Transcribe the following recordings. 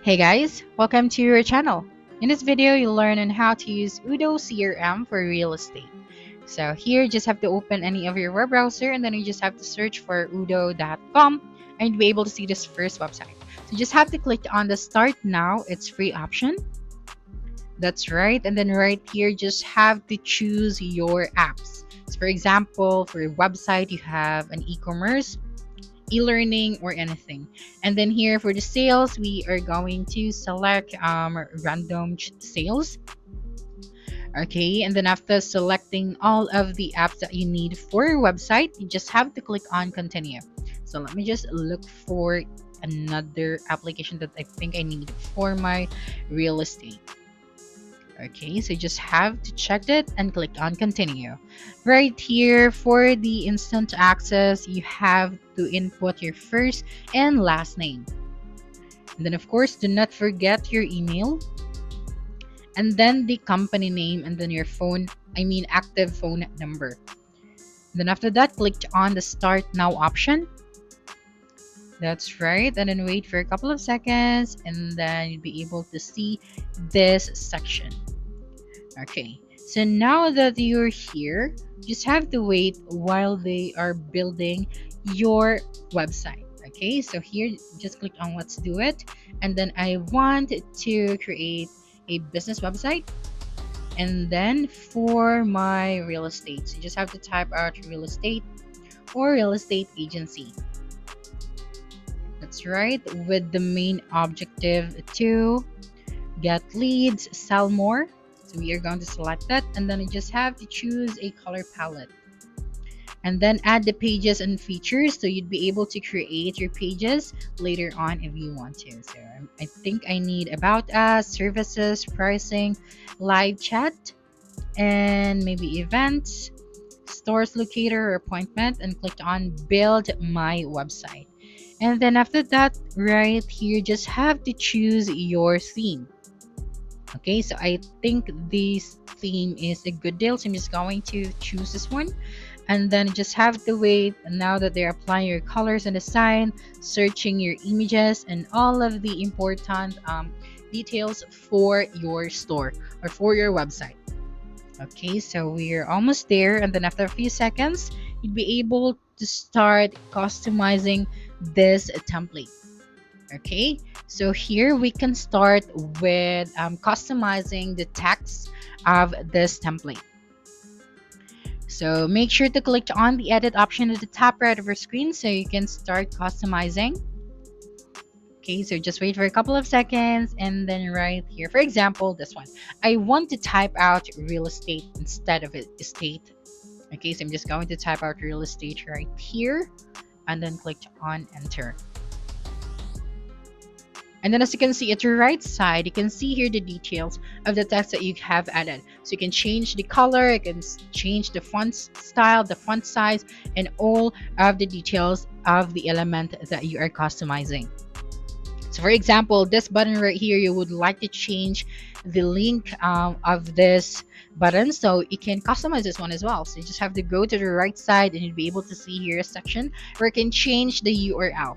Hey guys, welcome to your channel. In this video, you'll learn on how to use Odoo CRM for real estate. So here, you just have to open any of your web browser and then you just have to search for odoo.com and you'll be able to see this first website. So you just have to click on the Start Now, it's free option. That's right. And then right here, just have to choose your apps. So for example, for your website, you have an e-commerce, e-learning, or anything. And then here for the sales, we are going to select random sales. Okay, and then after selecting all of the apps that you need for your website, you just have to click on continue. So let me just look for another application that I think I need for my real estate. Okay, so you just have to check it and click on continue. Right here for the instant access, you have to input your first and last name. And then of course, do not forget your email. And then the company name and then your active phone number. And then after that, click on the Start Now option. That's right. And then wait for a couple of seconds and then you'll be able to see this section. Okay, so now that you're here, you just have to wait while they are building your website. Okay, so here just click on let's do it. And then I want to create a business website. And then for my real estate, so you just have to type out real estate or real estate agency. That's right, with the main objective to get leads, sell more. So we are going to select that and then you just have to choose a color palette. And then add the pages and features so you'd be able to create your pages later on if you want to. So I think I need about us, services, pricing, live chat, and maybe events, stores locator or appointment, and click on build my website. And then after that, right here, just have to choose your theme. Okay, so I think this theme is a good deal, so I'm just going to choose this one. And then just have to wait. And now that they're applying your colors and design, searching your images, and all of the important details for your store or for your website. Okay, so we're almost there. And then after a few seconds, you'd be able to start customizing this template. Okay, so here we can start with customizing the text of this template. So make sure to click on the edit option at the top right of your screen so you can start customizing. Okay, so just wait for a couple of seconds and then right here, for example, this one. I want to type out real estate instead of estate. Okay, so I'm just going to type out real estate right here and then click on enter. And then as you can see at your right side, you can see here the details of the text that you have added. So you can change the color, you can change the font style, the font size, and all of the details of the element that you are customizing. So for example, this button right here, you would like to change the link of this button, so you can customize this one as well. So you just have to go to the right side and you'll be able to see here a section where you can change the URL.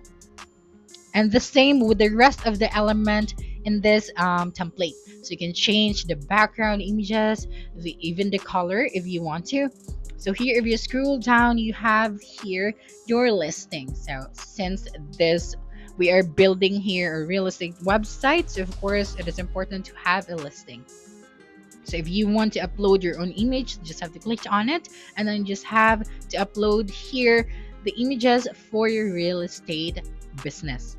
And the same with the rest of the element in this template. So you can change the background images, even the color if you want to. So here, if you scroll down, you have here your listing. So since we are building here a real estate website, so of course it is important to have a listing. So if you want to upload your own image, just have to click on it and then just have to upload here the images for your real estate business.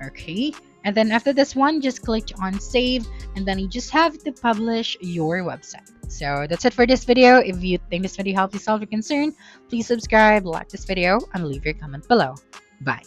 Okay, and then after this one, just click on save and then you just have to publish your website. So that's it for this video. If you think this video helped you solve your concern, please subscribe, like this video, and leave your comment below. Bye.